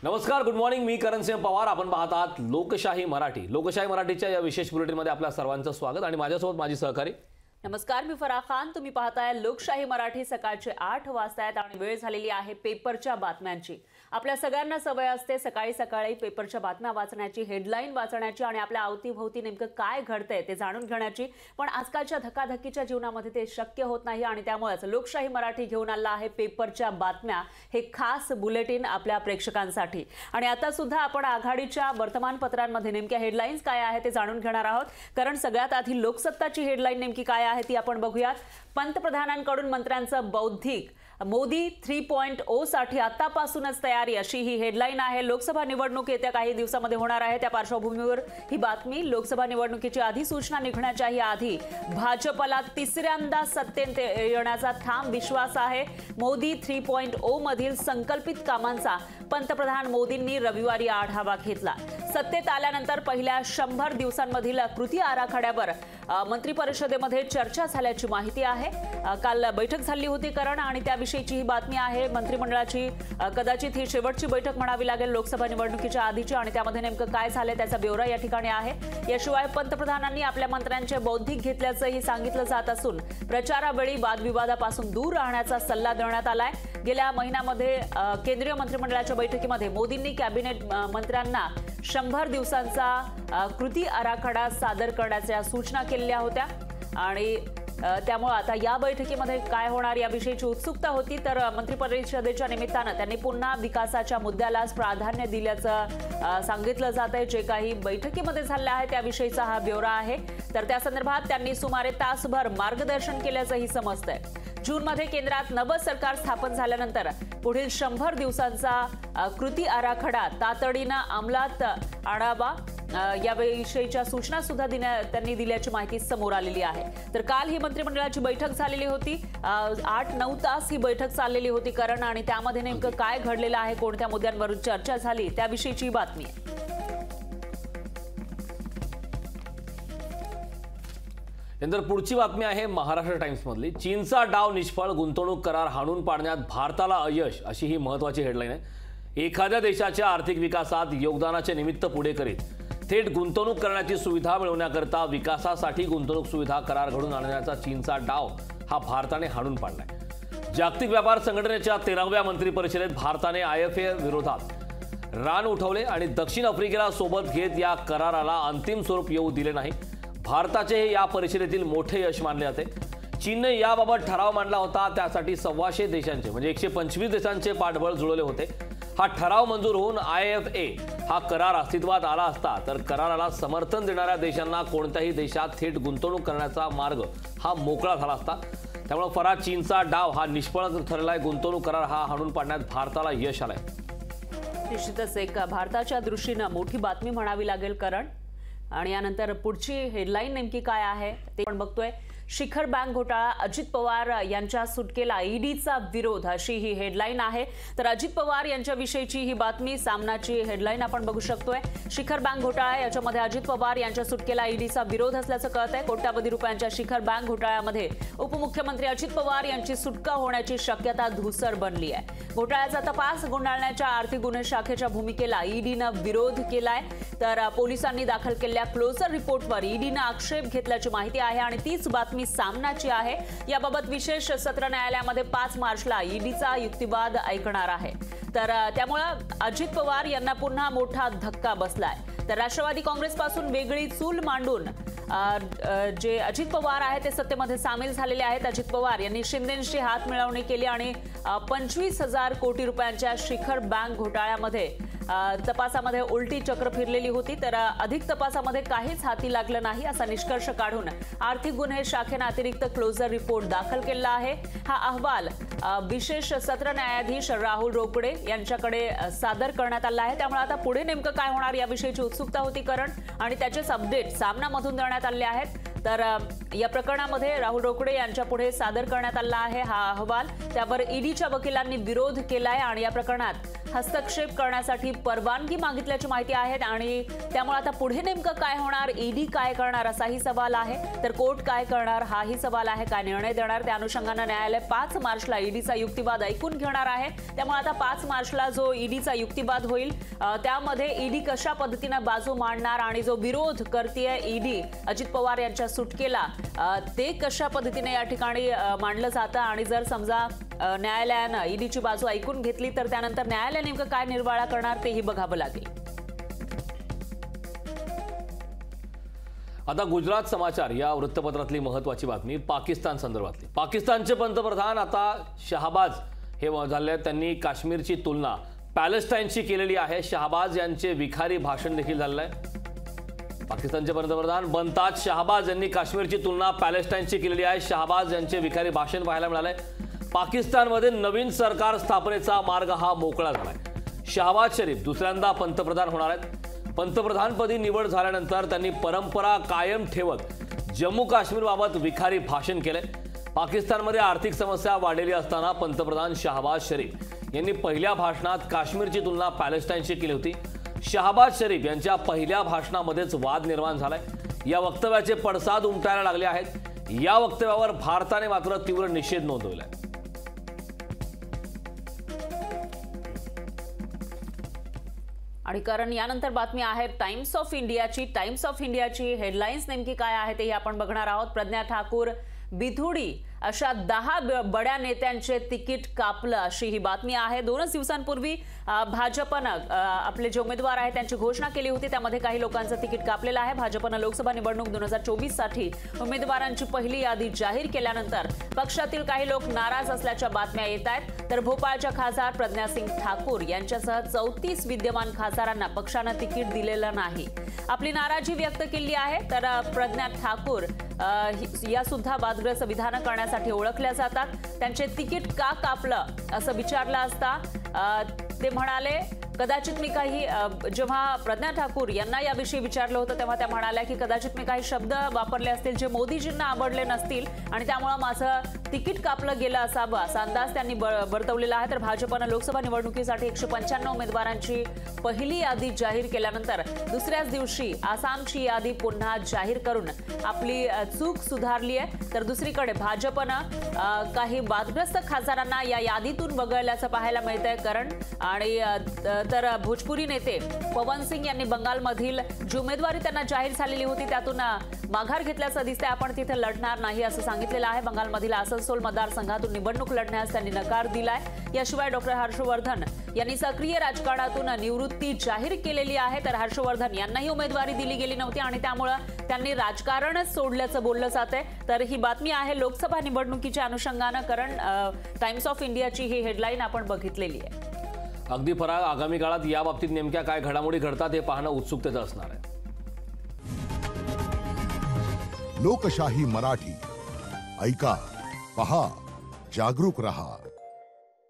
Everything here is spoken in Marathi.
नमस्कार, गुड मॉर्निंग. मी करणसिंह पवार. आपण पाहत आहात लोकशाही मराठी. लोकशाही मराठीच्या या विशेष बुलेटिनमध्ये आपल्या सर्वांचं स्वागत आणि माझ्यासोबत माझी सहकारी. नमस्कार, मी फराह खान. तुम्ही पाहताय लोकशाही मराठी. सकाळचे 8 वाजता आहेत आणि वेळ झालेली आहे पेपरच्या बातम्यांची. आपल्या सगळ्यांना सवय असते सकाळी सकाळी पेपरच्या बातम्या वाचण्याची, हेडलाईन वाचण्याची आणि आपल्या अवतीभोवती नेमकं काय घडतंय ते जाणून घेण्याची. पण आजकालच्या धकाधकीच्या जीवनामध्ये ते शक्य होत नाही आणि त्यामुळेच लोकशाही मराठी घेऊन आला आहे पेपरच्या बातम्या, हे खास बुलेटिन आपल्या प्रेक्षकांसाठी. आणि आता सुद्धा आपण आघाडीच्या वर्तमानपत्रांमध्ये नेमक्या हेडलाईन्स काय आहे ते जाणून घेणार आहोत. कारण सगळ्यात आधी लोकसत्ताची हेडलाईन नेमकी काय आहे ती आपण बघूयात. पंतप्रधानांकडून मंत्र्यांचं बौद्धिक, मोदी 3.0 साठी आतापासूनच तयारी, अशी ही हेडलाईन आहे. लोकसभा निवडणूक येत्या काही दिवसांमध्ये होणार आहे. त्या पार्श्वभूमीवर ही बातमी. लोकसभा निवडणुकीची अधिसूचना निघण्याच्याही आधी भाजपला तिसऱ्यांदा सत्तेत येण्याचा ठाम विश्वास आहे. मोदी 3.0 मधील संकल्पित कामांचा पंतप्रधान मोदींनी रविवारी आढावा घेतला. सत्तेत आल्यानंतर पहिल्या 100 दिवसांमधील कृती आराखड्यावर मंत्रिपरिषदेमध्ये चर्चा झाल्याची माहिती आहे. काल बैठक झाली होती करण आणि त्याविषयीची ही बातमी आहे. मंत्रिमंडळाची कदाचित ही शेवटची बैठक म्हणावी लागेल लोकसभा निवडणुकीच्या आधीची आणि त्यामध्ये नेमकं काय झालंय त्याचा ब्यौरा या ठिकाणी आहे. याशिवाय पंतप्रधानांनी आपल्या मंत्र्यांचे बौद्धिक घेतल्याचंही सांगितलं जात असून प्रचारावेळी वादविवादापासून दूर राहण्याचा सल्ला देण्यात आलाय. गेल्या महिन्यामध्ये केंद्रीय मंत्रिमंडळाच्या बैठकीमध्ये मोदींनी कॅबिनेट मंत्र्यांना 100 दिवसांचा कृती आराखडा सादर करण्याच्या सूचना केलेल्या होत्या आणि त्यामुळे आता या बैठकीमध्ये काय होणार याविषयीची उत्सुकता होती. तर मंत्रिपरिषदेच्या निमित्तानं त्यांनी पुन्हा विकासाच्या मुद्द्यालाच प्राधान्य दिल्याचं सांगितलं जात आहे. जे काही बैठकीमध्ये झालं आहे त्याविषयीचा हा ब्यौरा आहे. तर त्या संदर्भात त्यांनी सुमारे तासभर मार्गदर्शन केल्याचंही समजतंय. जूनमध्ये केंद्रात नवं सरकार स्थापन झाल्यानंतर पुढील 100 दिवसांचा कृती आराखडा तातडीनं अंमलात आणावा याविषयीच्या सूचना सुद्धा त्यांनी दिल्याची माहिती समोर आलेली आहे. तर काल ही मंत्रिमंडळाची बैठक झालेली होती. 8-9 तास ही बैठक चाललेली होती करण आणि त्यामध्ये नेमकं काय घडलेलं आहे, कोणत्या मुद्द्यांवर चर्चा झाली त्याविषयीची बातमी आहे. नंतर पुढची बातमी आहे महाराष्ट्र टाइम्स मधली. चीनचा डाव निष्फळ, गुंतवणूक करार हाणून पाडण्यात भारताला अयश, अशी ही महत्वाची हेडलाईन आहे. एखाद्या देशाच्या आर्थिक विकासात योगदानाचे निमित्त पुढे करीत थेट गुंतवणूक करण्याची सुविधा मिळवण्याकरता विकासासाठी गुंतवणूक सुविधा करार घडून आणण्याचा चीनचा डाव हा भारताने हाणून पाडलाय. जागतिक व्यापार संघटनेच्या 13व्या मंत्रिपरिषदेत भारताने IFA विरोधात रान उठवले आणि दक्षिण आफ्रिकेला सोबत घेत या कराराला अंतिम स्वरूप येऊ दिले नाही. भारताचे हे या परिषदेतील मोठे यश मानले जाते. चीनने याबाबत ठराव मांडला होता. त्यासाठी 125 देशांचे म्हणजे 125 देशांचे पाठबळ जुळवले होते. हा ठराव मंजूर होऊन IFA हा करार अस्तित्वात आला असता तर कराराला समर्थन देणाऱ्या देशांना कोणत्याही देशात थेट गुंतवणूक करण्याचा मार्ग हा मोकळा झाला असता. त्यामुळे फरार चीनचा डाव हा निष्फळ ठरलाय. गुंतवणूक करार हा हाणून पाडण्यात भारताला यश आलंय. निश्चितच एक भारताच्या दृष्टीनं मोठी बातमी म्हणावी लागेल करण. आणि यानंतर पुढची हेडलाईन नेमकी काय आहे ते पण बघतोय. शिखर बँक घोटाळा, अजित पवार यांच्या सुटकेला ईडीचा विरोध, अशी ही हेडलाईन आहे. तर अजित पवार यांच्याविषयीची ही बातमी, सामनाची हेडलाईन आपण बघू शकतोय. शिखर बँक घोटाळा, याच्यामध्ये अजित पवार यांच्या सुटकेला ईडीचा विरोध असल्याचं कळत आहे. कोट्यावधी रुपयांच्या शिखर बँक घोटाळ्यामध्ये उपमुख्यमंत्री अजित पवार यांची सुटका होण्याची शक्यता धुसर बनली आहे. घोटाळ्याचा तपास गुंडाळण्याच्या आर्थिक गुन्हे शाखेच्या भूमिकेला ईडीनं विरोध केलाय. तर पोलिसांनी दाखल केलेल्या क्लोजर रिपोर्टवर ईडीनं आक्षेप घेतल्याची माहिती आहे आणि तीच बातमी सामनाची आहे. याबाबत विशेष सत्र न्यायालयामध्ये 5 मार्चला ईडीचा युक्तिवाद ऐकणार आहे. तर त्यामुळे अजित पवार यांना पुन्हा मोठा धक्का बसलाय. तर राष्ट्रवादी काँग्रेसपासून वेगळी चूल मांडून जे अजित पवार आहेत ते सत्तेमध्ये सामील झालेले आहेत. अजित पवार यांनी शिंदेंशी हात मिळवणी केली आणि 25,000 कोटी रुपयांच्या शिखर बँक घोटाळ्यामध्ये तपासामध्ये उलटी चक्र फिरलेली होती. तर अधिक तपासामध्ये काहीच हाती लागलं नाही असा निष्कर्ष काढून आर्थिक गुन्हे शाखेने अतिरिक्त क्लोजर रिपोर्ट दाखल केला आहे. हा अहवाल विशेष सत्र न्यायाधीश राहुल रोकडे यांच्याकडे सादर करण्यात आला आहे. त्यामुळे आता पुढे नेमकं काय होणार याविषयीची उत्सुकता होती करण आणि त्याचेच अपडेट सामनामधून देण्यात आले आहेत. तर या प्रकरणामध्ये राहुल रोकडे यांच्या पुढे सादर करण्यात आला आहे हा अहवाल. त्यावर ईडीच्या वकिलांनी विरोध केलाय आणि या प्रकरणात हस्तक्षेप करण्यासाठी परवानगी मागितल्याची माहिती आहे आणि त्यामुळे आता पुढे नेमकं काय होणार, ईडी काय करणार असाही सवाल आहे, तर कोर्ट काय करणार हाही सवाल आहे, काय निर्णय देणार त्या अनुषंगाने न्यायालय 5 मार्चला ईडीचा युक्तिवाद ऐकून घेणार आहे। त्यामुळे आता 5 मार्चला जो ईडीचा युक्तिवाद होईल त्यामध्ये ईडी कशा पद्धतीने बाजू मांडणार आणि जो विरोध करतेय ईडी अजित पवार यांच्या सुटकेला ते कशा पद्धतीने या ठिकाणी मांडलं जातं आणि जर समजा न्यायालयानं ईडीची बाजू ऐकून घेतली तर त्यानंतर न्यायालय नेमकं काय निर्वाळा करणार तेही बघावं लागेल। आता गुजरात समाचार या वृत्तपत्रातली महत्त्वाची बातमी पाकिस्तान संदर्भातली। पाकिस्तानचे पंतप्रधान आता शहबाज हे झाले, त्यांनी काश्मीरची तुलना पॅलेस्टाईनशी केलेली आहे। शहबाज यांचे विखारी भाषण देखील झालेलं आहे। पाकिस्तानचे पंतप्रधान बनताज शहबाज यांनी काश्मीरची तुलना पॅलेस्टाईनशी केलेली आहे। शहबाज यांचे विखारी भाषण पाहायला मिळालंय। पाकिस्तानमध्ये नवीन सरकार स्थापनेचा मार्ग हा मोकळा झालाय। शहबाज शरीफ दुसऱ्यांदा पंतप्रधान होणार आहेत। पंतप्रधानपदी निवड झाल्यानंतर त्यांनी परंपरा कायम ठेवत जम्मू काश्मीरबाबत विखारी भाषण केले। पाकिस्तानमध्ये आर्थिक समस्या वाढलेली असताना पंतप्रधान शहबाज शरीफ यांनी पहिल्या भाषणात काश्मीरची तुलना पॅलेस्टाईनशी केली होती। शहबाज शरीफ यांच्या पहिल्या भाषणामध्येच वाद निर्माण झालाय। या वक्तव्याचे पडसाद उमटायला लागले आहेत। या वक्तव्यावर भारताने मात्र तीव्र निषेध नोंदवलाय। आणि कारण यानंतर बातमी आहे टाइम्स ऑफ इंडियाची हेडलाईन्स नेमकी काय आहे ते आपण बघणार आहोत। प्रज्ञा ठाकूर, बिधुडी अशा 10 बड्या नेत्यांचे तिकीट कापलं अशी ही बातमी आहे। 2 दिवसांपूर्वी भाजपनं आपले जे उमेदवार आहेत त्यांची घोषणा केली होती, त्यामध्ये काही लोकांचं तिकीट कापलेलं आहे। भाजपनं लोकसभा निवडणूक 2024 साठी उमेदवारांची पहिली यादी जाहीर केल्यानंतर पक्षातील काही लोक नाराज असल्याच्या बातम्या येत आहेत। तर भोपाळच्या खासदार प्रज्ञा सिंग ठाकूर यांच्यासह 34 विद्यमान खासदारांना पक्षानं तिकीट दिलेलं नाही, आपली नाराजी व्यक्त केली आहे। तर प्रज्ञा ठाकूर या सुद्धा वादग्रस्त विधानं करण्यासाठी ओळखल्या जातात। त्यांचे तिकीट का कापलं असं विचारलं असता ते म्हणाले, कदाचित मी काही जेव्हा प्रज्ञा ठाकूर यांना याविषयी विचारलं होतं तेव्हा त्या म्हणाल्या की कदाचित मी काही शब्द वापरले असतील जे मोदीजींना आवडले नसतील आणि त्यामुळे माझं तिकीट कापलं गेलं असावं असा अंदाज त्यांनी वर्तवलेला आहे। तर भाजपनं लोकसभा निवडणुकीसाठी 195 उमेदवारांची पहिली यादी जाहीर केल्यानंतर दुसऱ्याच दिवशी आसामची यादी पुन्हा जाहीर करून आपली चूक सुधारली आहे। तर दुसरीकडे भाजपनं काही वादग्रस्त खासदारांना या यादीतून वगळल्याचं पाहायला मिळतंय। कारण आणि तर भोजपुरी नेते पवन सिंग यांनी बंगालमधील जी उमेदवारी त्यांना जाहीर झालेली होती त्यातून माघार घेतल्याचं दिसतंय। आपण तिथे लढणार नाही असं सांगितलेलं आहे। बंगालमधील आसनसोल मतदारसंघातून निवडणूक लढण्यास त्यांनी नकार दिलाय। याशिवाय डॉक्टर हर्षवर्धन यांनी सक्रिय राजकारणातून निवृत्ती जाहीर केलेली आहे। तर हर्षवर्धन यांनाही उमेदवारी दिली गेली नव्हती आणि त्यामुळे त्यांनी राजकारणच सोडल्याचं बोललं जातंय। तर ही बातमी आहे लोकसभा निवडणुकीच्या अनुषंगानं, कारण टाइम्स ऑफ इंडियाची ही हेडलाईन आपण बघितलेली आहे। अगदी फराग, आगामी काळात या बाबतीत नेमक्या काय घडामोडी घडतात हे पाहणं उत्सुकतेचं असणार आहे। लोकशाही मराठी ऐका, पहा, जागरूक रहा।